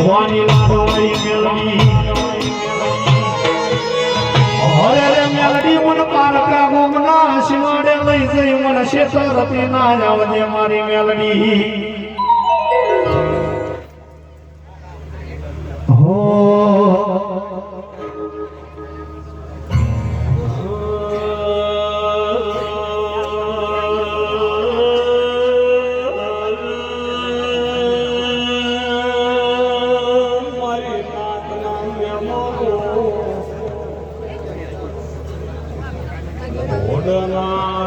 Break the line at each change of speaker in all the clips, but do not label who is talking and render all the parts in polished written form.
વાની લાડવાઈ મેલડી હરે રે મેલડી મન પારકા ગોમના શિવાડે લઈ જઈ મન શેતરતી ના આવજે મારી મેલડી હો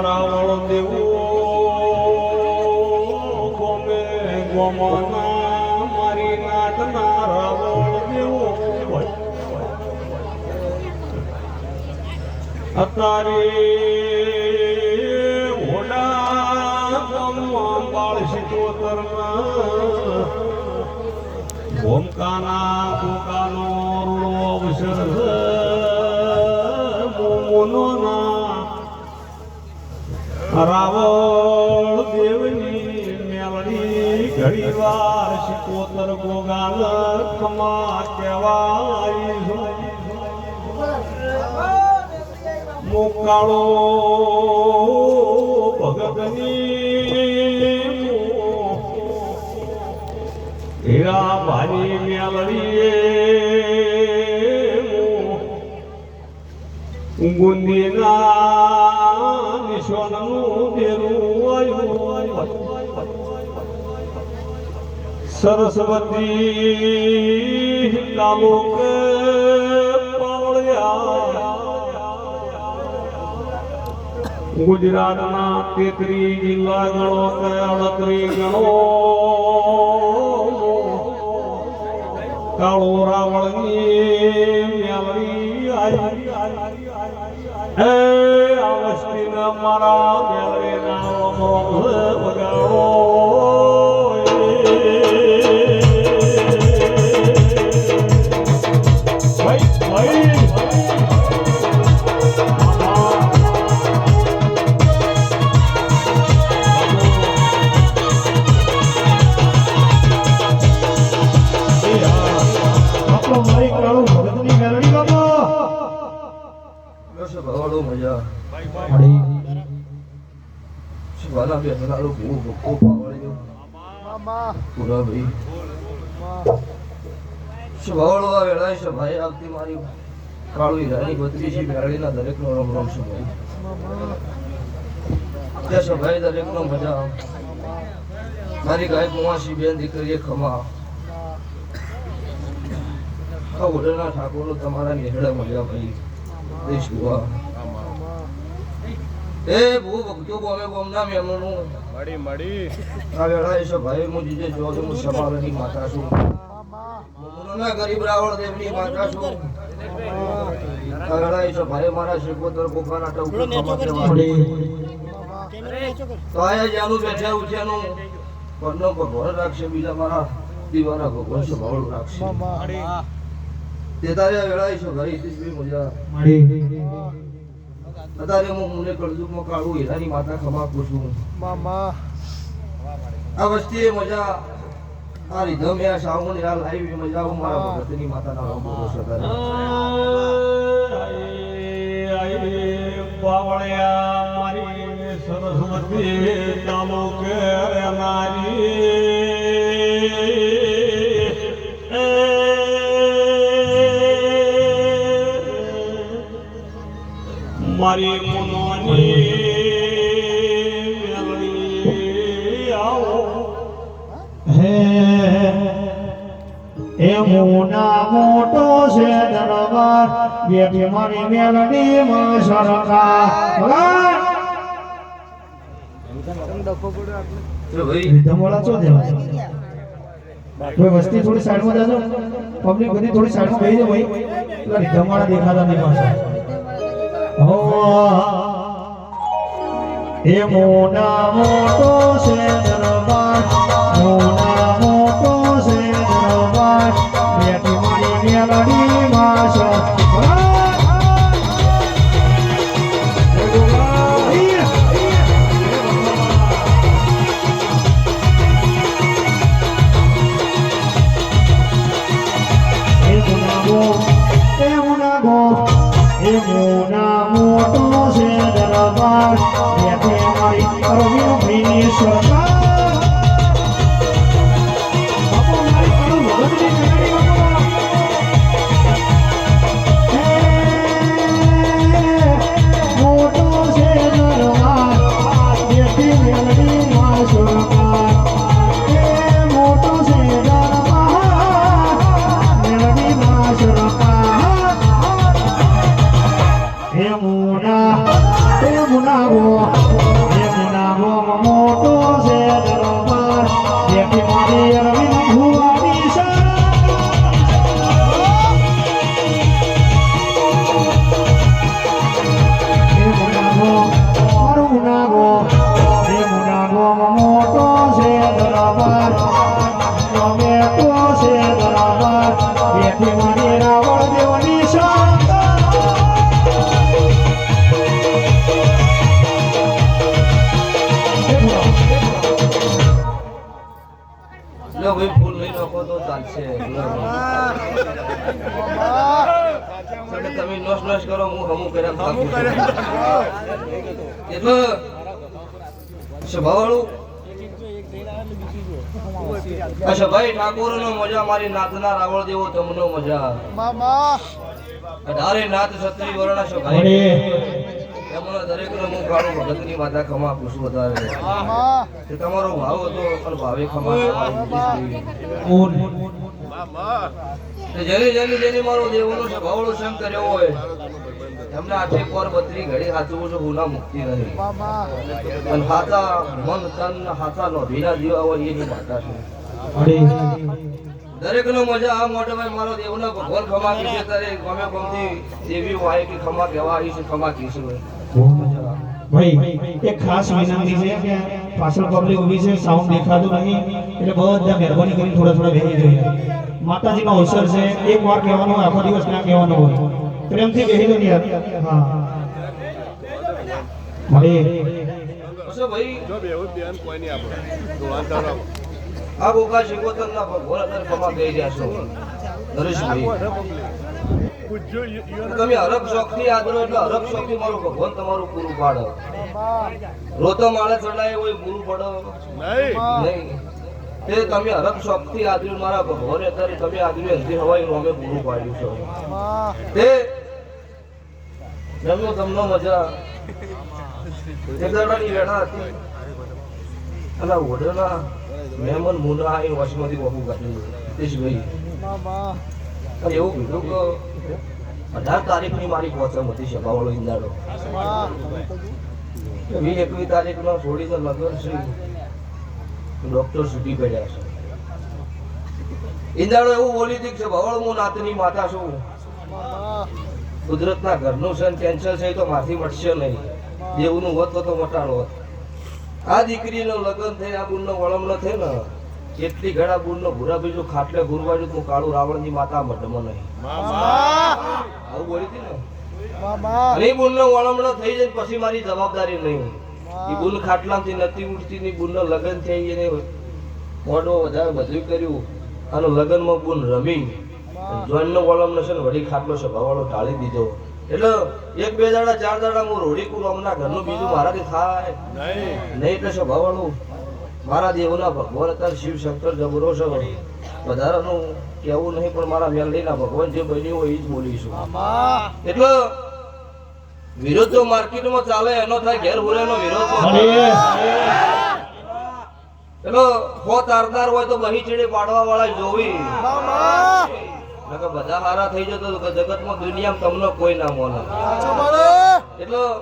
રાવળ દેવો ગોમે ગોમના મારી નાટના રાવળ દેવો અત્યારે હોડા ગોમમાં બાળ શિકોતરના ગોમકાના ગોકાનો રૂડો અવસર મોનોના રાવળ દેવની મેલડી ઘડી વાર શિકોતર ગોગાલ ખમા કહેવાય મોકાળો ભગતની હીરા ભારી મેલડીએ ગુંદીના નિશાનનું દેરું આવ્યું સરસ્વતી તાલુક પાવળિયા ગુજરાતના 33 જિલ્લા ગણો કે 38 ગણો કાળો રાવળની મેલડી આવી હે આવસ્તીના મારા મેલડીના વગાડો
વાલા બે હલાલો બહુ ભક્તો પાવળ્યો મામા પૂરા ભાઈ શવાળો આ વેળાએ સભાએ આવતી મારી કાળુ હીરાની બત્રી છે મેળડીના દરેકનો રમ રમ છે ભાઈ ત્યાં સભાએ દરેકનો મજા મારી ગાય કુંવાસી બેન દીકરીએ ખમા આ ઓડરના ઠાકોરો તમારા નેહડા મળ્યા ભાઈ દેશ ગુવા એ બહુ ભક્તો બોમે બોમના મેમનું મડી આ વેળાએ સભાએ હું જીજે જો હું સમારની માતા છું મુનના ગરીબ રાવળ દેવની માતા છું આ વેળાએ સભાએ મારા શિકોતર ગોપાના ટોકર ખમતે વાળી તો આયા જાનું બેઠા ઉઠ્યાનું પરનો ભગવાન રાખશે બીજા મારા દીવાના ભગવાન સભાવળ રાખશે તે તારે વેળાએ સભાએ ઈસવી મજા મડી અત્યારે હું મુને કળજુગમાં કાળું હીરાની માતા ખમા પૂછું મામા આ વસ્તીએ મજા આ રીધમ આ સાવન આ લાઈવ મજા હું મારા ભગતની માતાના નામ બોલો સદારે
આઈ પાવળિયા મારી સરસ્વતી તાલુકે મારી મુનોની મેલડી આવો
હે એ મુના મોટો છે દરબાર બેઠી મારી મેલડી માં સરકા ધમોળા ચો દેવા કોઈ વસ્તી થોડી સાઈડમાં જાજો પબ્લિક બધી થોડી સાઈડમાં બેહી જાવ ભાઈ એટલે ધમોળા દેખાતા નહીં પાછા એ મોના મોટો છે દરબાર મોના મોટો છે દરબાર બેઠી મારી મેલડી માં ગો એ મોના મોટો છે દરબાર બેઠે મારી અરવિંદની સરકાર બાપુ મારી કરું ભગતની કટાડી બાપુ મોટો છે દરબાર બેઠી મેલડી માં સરકાર એ મોટો છે દરબાર મેલડી માં સરકાર હે મુના ગો મોટો છે દરબાર બેઠી મારી અરવિંદ ભુવાની મોટો છે દરબાર બેઠો છે દરબાર બેઠી મારી રાવણ દેવની
લો ભાઈ ફૂલ લઈ નાખો તો ચાલશે તમે નોશ નોશ કરો હું હમું કર્યા એટલે સ્વભાવવાળું અચ્છા ભાઈ ઠાકોર નો મજા મારી નાથના રાવળ દેવો તમનો મજા અઢારે નાથ છત્રી વર્ણ છો ભાઈ એમનો દરેક નો હું કાળું ભગતની માતા ખમા પૂછું વધારે તે તમારો ભાવ હતો પણ ભાવે ખમા જેની મારો દેવનો સ્વભાવનો સંગ કર્યો હોય એમને આઠે પર બત્રી ઘડી હાચવું છે ગુના મુક્તિ નહીં અને હાચા મન તન હાચા નો ભીના દીવા હોય એની માતા છે દરેક નો મજા આ મોટો ભાઈ મારો દેવનો ભગવાન ખમા કીધે તારે ગમે ગમતી દેવી હોય કે ખમા કહેવા આવી છે ખમા કીશું
ભાઈ એક ખાસ વિનંતી છે કે પાછળ પબ્લિક ઊભી છે સાઉન્ડ દેખાતું નહીં એટલે બધા મહેરબાની કરી થોડા બેસી જોઈએ માતાજીનો અવસર છે એક વાર કહેવાનું હોય આખો દિવસ ના કહેવાનું હોય પ્રેમથી બેસી દો યાર હા ભાઈ
જો બેહુ બેન કોઈ નહીં આપણે આ ગોગા શિકોતર ના ભગવાન અંદર ખમા કહી રહ્યા છો નરેશભાઈ તમે હરક શોખ થી આદરો એટલે હરક શોખ થી મારું ભગવાન તમારું પૂરું પાડો રોતો માળે ચડાય હોય પૂરું પડો નહીં તે તમે હરક શોખ થી આદર્યું મારા ભગવાન અત્યારે તમે આદર્યું અંતિ હવાય અમે પૂરું પાડ્યું છો તે જમ્યો તમને મજા એક દાડાની વેળા હતી અને ઓઢના મહેમાન મુના એ વશમાંથી બહુ કાઢી હિતેશભાઈ એવું કીધું કે 18 તારીખની મારી પહોંચમ હતી સભાવાળો ઇંદાડો 21 તારીખનો છોડીને લગ્ન છે ડોક્ટર છૂટી પડ્યા છે ઇંદાડો એવું બોલી હતી કે સભાવાળો હું નાતની માતા છું કુદરતના ઘરનું છે કેન્સર છે તો માથી મટશે નહીં દેવનું હોત તો મટાડો હોત આ દીકરીનું લગ્ન થઈ આ બુનનો વળમ ન થઈ ને કેટલી ઘણા બુનનો ભૂરા બીજું ખાટલે ગુરવાજુ હું કાળું રાવણની માતા મઢમાં નહીં આવું બોલી હતી ને અને બુનનો વળમ ન થઈ જાય પછી મારી જવાબદારી નહીં એ બુન ખાટલામાંથી નથી ઉઠતી ની બુનનો લગ્ન થઈ એને મોઢો વધારે બધું કર્યું અને લગ્નમાં બુન રમી જોઈનનો વળમ નશે ને વળી ખાટલો સભાવાળો ટાળી દીધો એટલે 1 2 દાડા 4 દાડા હું રોડી કું અમના ઘરનું બીજું મારાથી થાય નહીં એટલે સભાવાળું મારા દેવના ભગવાન હતા શિવ શંકર જબરો છે વધારાનું કેવું નહીં પણ મારા મેલડીના ભગવાન જે બન્યું હોય એ જ બોલીશું એટલે વિરોધ તો માર્કેટમાં ચાલે એનો થાય ઘેર ભૂરેનો વિરોધ એટલે હો તારદાર હોય તો બહી ચીડી પાડવા વાળા જોવી બધા હારા થઈ જતો જગતમાં દુનિયામાં તમને કોઈ ના મોને એટલો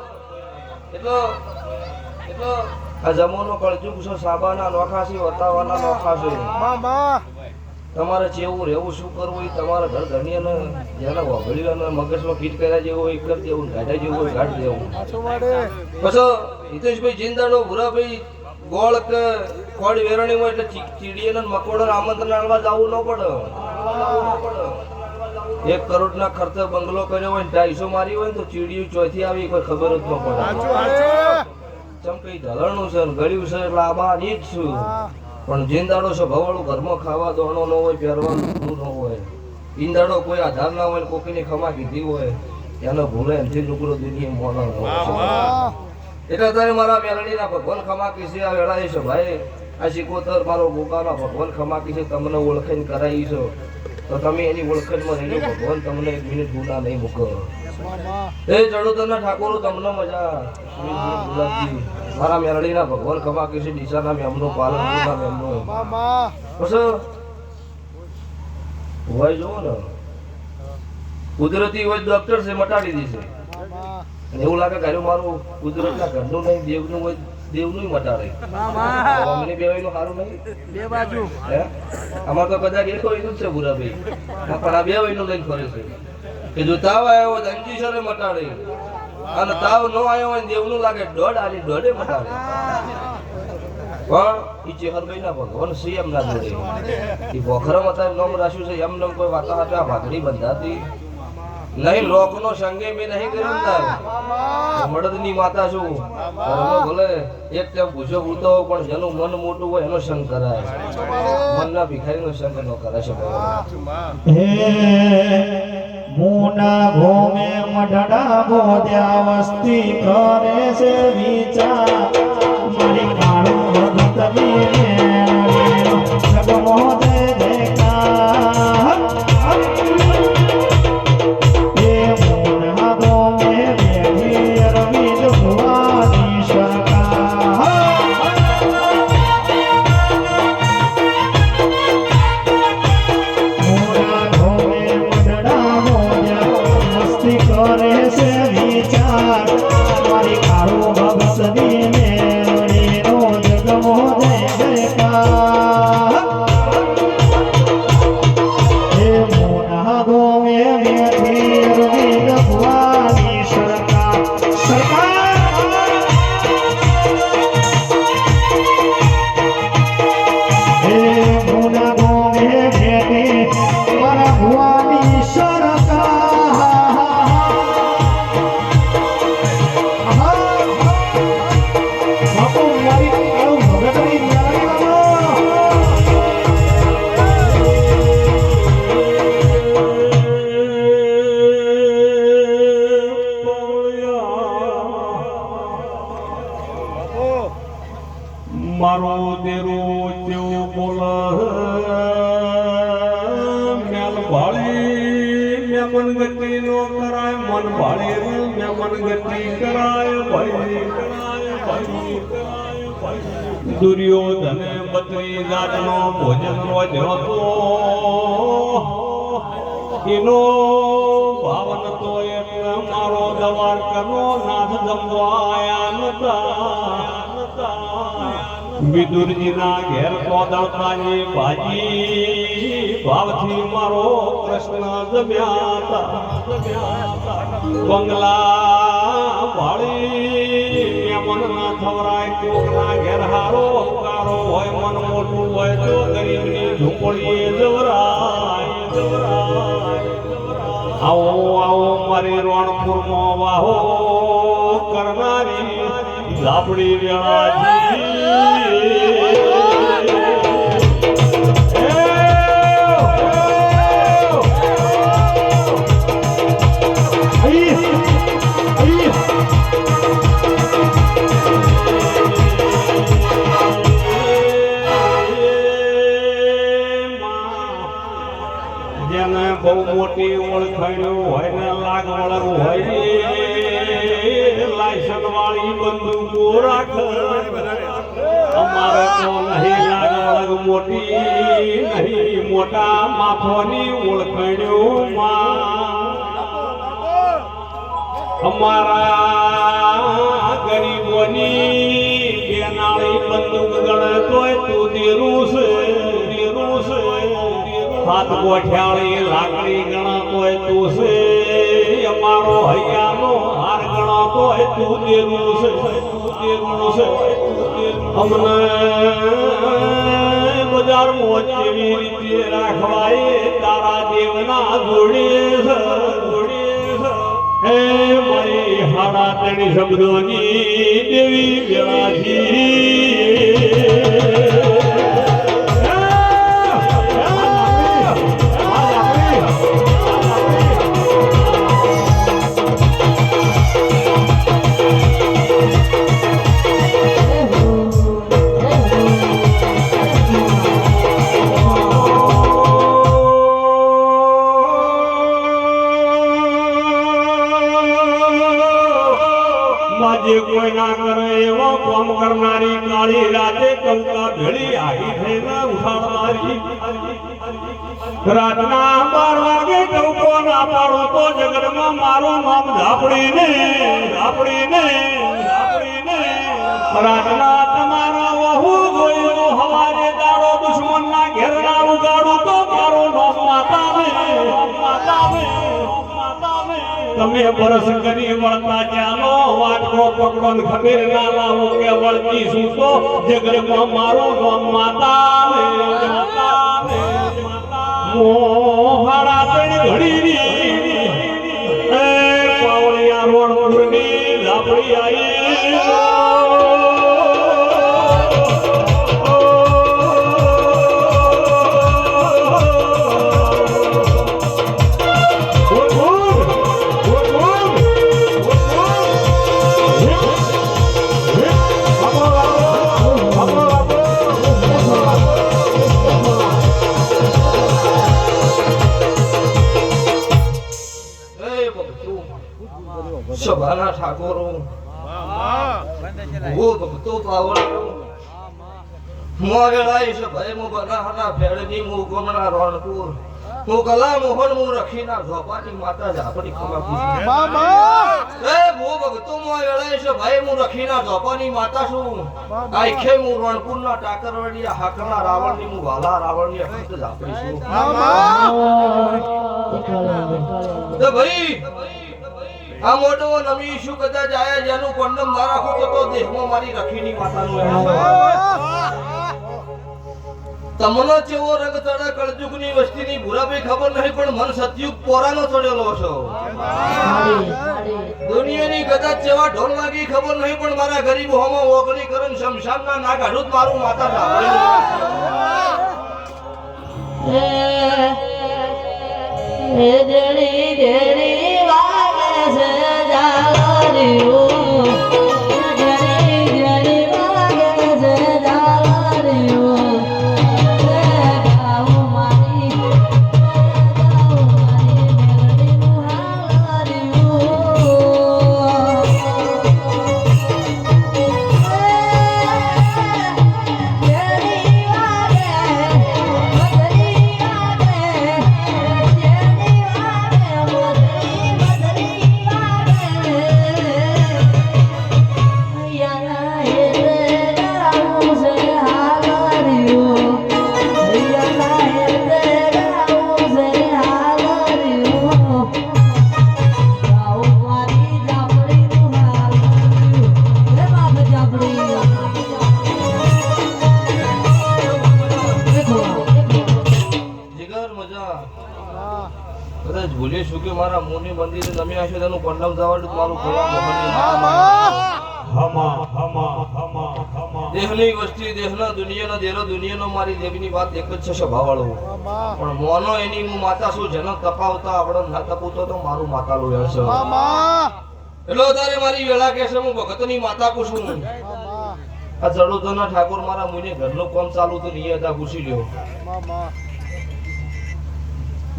આ જમોનો કળજુગ છે સાબાના નોખા છે વતાવાના નોખા છે તમારે જેવું રહેવું શું કરવું એ તમારા ઘર ધણી ને જેને વગડી અને મગજમાં ફીટ કર્યા જેવું હોય કર દેવું ગાઢા જેવું હોય ગાઢ દેવું પછી હિતેશભાઈ જિંદાડો ભૂરાભાઈ ગોળ કે ખોડ વેરણી હોય એટલે ચીડીને મકોડા આમંત્રણ આલવા જવું ન પડે 1 કરોડના ખર્ચે બંગલો કર્યો હોય 250 મારી હોય તો ચીડિયું ચોથી આવી કોઈ ખબર જ ન પડે ચમકઈ ઢળણું છે ગળ્યું છે એટલે આ બહાર ઈ જ છું પણ જિંદાડો છે ભવાળું ઘરમાં ખાવા દોણો ન હોય પહેરવાનું ન હોય ઈંદાડો કોઈ આધાર ના હોય ને કોકીની ખમા કીધી હોય એનો ભૂલે એમથી લુગડો દુનિયા મોનો એટલે તારે મારા મેલડીના ભગવાન ખમા કીશે આ વેળાએ છે ભાઈ આ સિકોતર મારો ગોગાનો ભગવાન ખમા કીશે તમને ઓળખાઈને કરાવી છો તો તમે એની ઓળખાણમાં રહીને ભગવાન તમને એક મિનિટ ગુના નહીં મૂકો એ ચડોતરના ઠાકોરો તમને મજા ગુલાબજી મારા મેલડીના ભગવાન ખમા કીશે ડીસાના મેમનું પાલન મેમનું પછી હોય જોવો ને કુદરતી હોય ડોક્ટર છે મટાડી દેશે અને એવું લાગે કે મારું કુદરતના ઘરનું નહીં દેવનું હોય દેવનું મટાડે અમને બે વાયનું સારું નહીં બે બાજુ હે અમાર તો કદાચ એક વાયનું જ છે ભૂરાભાઈ પણ આ બે વાયનું લઈને ફરે છે કે જો તાવ આવ્યો હોય તો અંજીસરે મટાડે અને તાવ ન આવ્યો હોય દેવનું લાગે દોઢ આલી દોઢે મટાડે પણ ઈ ચેહરભાઈ ના ભગવાન સીએમ ના જોડે ઈ ભોખરામાં તારે નામ રાખ્યું છે એમ નામ કોઈ વાતા હતા ભાગડી બંધાતી નહીં લોકનો સંગે મેં નહીં કર્યું તાર મળદની માતા છું ભલે એક ટાઈમ ભૂસો ઉડતો પણ જેનું મન મોટું હોય એનો સંગ કરાય મનના ભિખારીનો સંગ ન કરાય છે
હે મુના ભૂમે મઢડા બોધ્યા વસ્તી કરે છે વિચાર મારી કાળું ભગત બીને જગમો દે દેખા હે મુના ભૂમે બેઠી રવિદ ભુવાની સરકાર મુના ભૂમે મઢડા બોધ્યા વસ્તી કરે છે વિચાર મારી કાળું ભગત બીને
મારો દેરો તેઓ બોલ મેલ ભાળી મેમન ગતિ નો કરાય મન ભાળી મેમન ગતિ કરાય ભાઈ દુર્યોધને બત્રી જાતનો ભોજન રોજ હતો એનો ભાવ નતો એટલે મારો દ્વારકાનો નાથ જમવાયા નતા વિદુરજીના ઘેર કોદળતાની ભાજી ભાવથી મારો કૃષ્ણ જમ્યા હતા બંગલા ભાળી મન ના થવરાય કોકના ઘેર હારો કારો હોય મન મોટું હોય તો ગરીબની ઝૂંપડીએ જવરાય આવો આવો મારી રણપુરમાં વાહો કરનારી ઝાપડી વેળાજી જેને બહુ મોટી ઓળખાણ્યું હોય ને લાગ વળગ હોય લાયસન વાળી બંદૂકો રાખ અમારે તો નહીં લાગ વળગ મોટી નહીં મોટા માથોની ઓળખાણ્યું અમારા ગરીબોની બેનાળી બંદૂક ગણે તોય તું દેરું છે હાથ ગોઠિયાળી લાકડી ગણતોય તું છે અમારો હૈયાનો હાર ગણતોય તું દેવું છે અમને બજારમાં કેવી રીતે રાખવાય તારા દેવના જોડે હે મારી હાડા તેની શબ્દોની દેવી વેળાજી રાતના 12 વાગે ટવકો ના પાડો તો જગતમાં મારું નામ ઝાપડીને રાતના તમારા વહુ જોયું હવારે દાડો દુશ્મનના ઘેરના ઉગાડું તો મારું નામ માતાને તમે બરસ કરી વળતા ચાલો વાટકો પકડો ને ખબર ના લાવો કે વળતી શું તો જગતમાં મારું નામ માતાને મોહાડા તણી ઘડીની એ પાવળિયા રોણપુરની ઝાપડી આઈ
સભાના ઠાકોરો ઓ ભક્તો પાવળો મોગળાઈ છે ભાઈ મુ બનાહના ફેડની મુ ગમણા રણપુર મુ કલા મોહન મુ રખીના ઝોપાની માતા ઝાપડી ખમા પૂછી એ મુ ભક્તો મોગળાઈ છે ભાઈ મુ રખીના ઝોપાની માતા છું આખે મુ રણપુરના ટાકરવડિયા હાકના રાવણની મુ વાલા રાવણની અખત ઝાપડી છું તો ભાઈ આ મોટો નમી શું કદાચ આયા જેનું કોન્ડમ ના રાખું તો દેશમાં મારી રખીની માતાનું તમને ચેવો રંગ ચડે કળજુગની વસ્તીની ભૂરાભાઈ ખબર નહીં પણ મન સતયુગ પોરાનો ચડેલો છો દુનિયાની કદાચ ચેવા ઢોલ લાગી ખબર નહીં પણ મારા ગરીબ હોમો ઓગળી કરન શમશાનના ના કાઢું મારું માતા ધાવડી ભૂલી શું કે મારા મોની મંદિરે તમે આશો તેનું કોન્ડમ જવાડું મારું દેહની વસ્તી દેહના દુનિયાનો દેરો દુનિયાનો મારી દેવની વાત એક જ છે સ્વભાવવાળો પણ મોનો એની હું માતા શું જન્મ તપાવતા આવડો ના તપુતો તો મારું માતા લો છે એટલો તારે મારી વેળા કે છે હું ભગતની માતા કો છું આ ચડોતરના ઠાકોર મારા મુને ઘરનું કામ ચાલુ તો નહીં હતા પૂછી લ્યો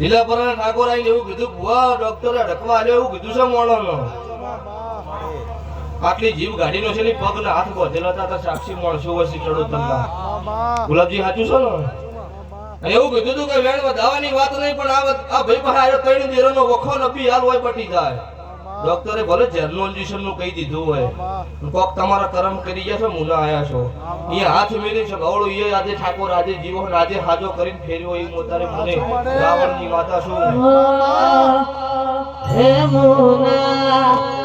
લીલાપરા ઠાકોર આઈને એવું કીધું બુઆ ડોક્ટરે અડકવા આલ્યો એવું કીધું છે મોણોનો આટલી જીવ ગાડીનો છે ને પગ ને હાથ બોધેલા હતા સાક્ષી માણસો વસી ચડોતરના ગુલાબજી સાચું છે ને એવું કીધું હતું કે વેણ વધાવાની વાત નહીં પણ આ ભાઈ પાસે આયો ત્રણ દેરોનો વખો નપી હાલ હોય પટી જાય ડોક્ટરે ભલે જર્નલિઝમ નું કહી દીધું હોય કોક તમારા કર્મ કરી ગયા છો મુના આયા છો એ હાથ મેલી છે ગવળો એ આજે ઠાકોર આજે જીવો આજે હાજો કરીને ફેર્યો એ મોતારે મને રાવણની માતા શું
હે મુના